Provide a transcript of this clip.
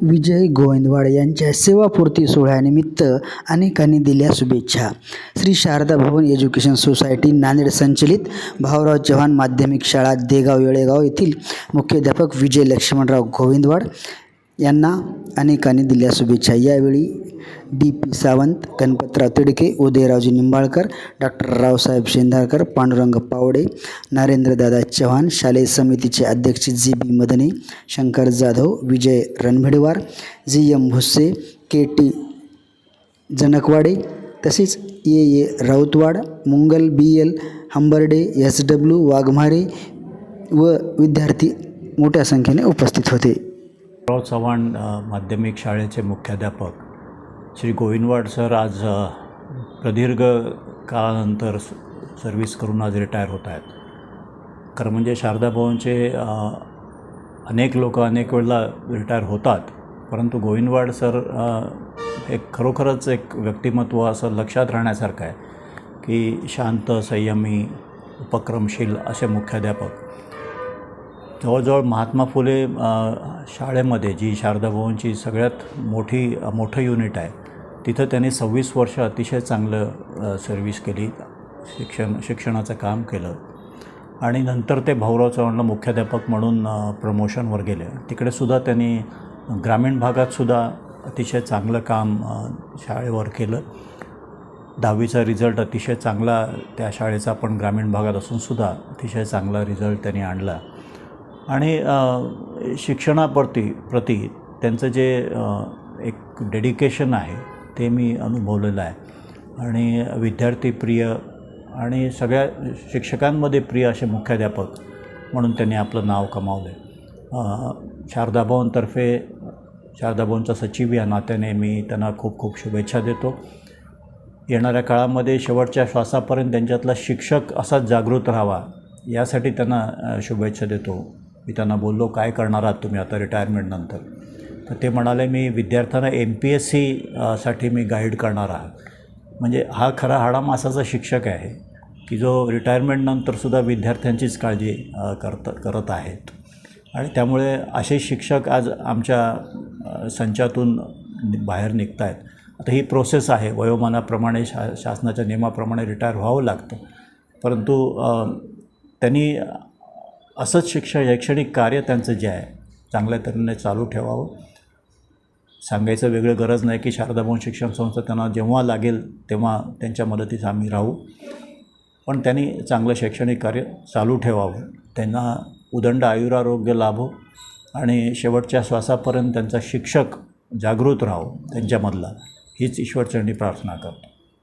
विजय गोविंदवाड यांच्या सेवापूर्ती सोहळ्यानिमित्त अनेकांनी दिल्या शुभेच्छा। श्री शारदा भवन एज्युकेशन सोसायटी नांदेड संचलित भाऊराव चव्हाण माध्यमिक शाळा देगाव येळेगाव येथील मुख्याध्यापक विजय लक्ष्मणराव गोविंदवाड यांना अनेकांनी दिल्या शुभेच्छा। यावेळी डी.पी. सावंत, गणपतराव तिडके, उदयरावजी निंबाळकर, डॉक्टर रावसाहेब शेंदाळकर, पांडुरंग पावडे, नरेंद्रदादा चव्हाण, शालेय समितीचे अध्यक्ष जी.बी. मदने, शंकर जाधव, विजय रणभिडवार, जी.एम. भुस्से, के.टी. जनकवाडे तसेच ए. राऊतवाड, मुंगल, बी.एल. हंबर्डे, एस.डब्ल्यू. वाघमारे व विद्यार्थी मोठ्या संख्येने उपस्थित होते। भाऊराव चव्हाण माध्यमिक शाळेचे मुख्याध्यापक श्री गोविंदवाड सर आज प्रदीर्घ काळानंतर सर्व्हिस करून आज रिटायर होत आहेत। खरं म्हणजे शारदा भवनचे अनेक लोक अनेक वेळेला रिटायर होतात, परंतु गोविंदवाड सर एक खरोखरच एक व्यक्तिमत्व असं लक्षात राहण्यासारखं आहे की शांत, संयमी, उपक्रमशील असे मुख्याध्यापक। जवळजवळ महात्मा फुले शाळेमध्ये जी शारदा भवनची सगळ्यात मोठं युनिट आहे, तिथं त्यांनी 26 वर्ष अतिशय चांगलं सर्व्हिस केली, शिक्षणाचं काम केलं आणि नंतर ते भाऊराव चव्हाणला मुख्याध्यापक म्हणून प्रमोशनवर गेले। तिकडेसुद्धा त्यांनी ग्रामीण भागातसुद्धा अतिशय चांगलं काम शाळेवर केलं। 10वीचा रिझल्ट अतिशय चांगला त्या शाळेचा पण ग्रामीण भागात असूनसुद्धा अतिशय चांगला रिझल्ट त्यांनी आणला आणि शिक्षणाप्रती त्यांचं जे एक डेडिकेशन आहे ते मी अनुभवलेलं आहे आणि विद्यार्थीप्रिय आणि सगळ्या शिक्षकांमध्ये प्रिय असे मुख्याध्यापक म्हणून त्यांनी आपलं नाव कमावलं आहे। शारदा भवनतर्फे शारदा भवनचा सचिव या नात्याने मी त्यांना खूप खूप शुभेच्छा देतो। येणाऱ्या काळामध्ये शेवटच्या श्वासापर्यंत त्यांच्यातला शिक्षक असाच जागृत राहावा यासाठी त्यांना शुभेच्छा देतो। मी त्यांना बोललो, काय करणार आहात तुम्ही आता रिटायरमेंटनंतर? तर ते म्हणाले, मी विद्यार्थ्यांना MPSC साठी मी गाईड करणार आहे। म्हणजे हा खरा हाडामासाचा शिक्षक आहे की जो रिटायरमेंटनंतरसुद्धा विद्यार्थ्यांचीच काळजी करत आहेत आणि त्यामुळे असे शिक्षक आज आमच्या संचातून बाहेर निघत आहेत। आता ही प्रोसेस आहे, वयोमानाप्रमाणे शासनाच्या नियमाप्रमाणे रिटायर व्हावं लागतं, परंतु त्यांनी असंच शैक्षणिक कार्य त्यांचं जे आहे चांगल्या तऱ्हेने चालू ठेवावं। सांगायचं वेगळं गरज नाही की शारदा भवन शिक्षण संस्था त्यांना जेव्हा लागेल तेव्हा त्यांच्या मदतीस आम्ही राहू, पण त्यांनी चांगलं शैक्षणिक कार्य चालू ठेवावं, त्यांना उदंड आयुरारोग्य लाभो आणि शेवटच्या श्वासापर्यंत त्यांचा शिक्षक जागृत राहो त्यांच्यामधला, हीच ईश्वरचरणी प्रार्थना करतो।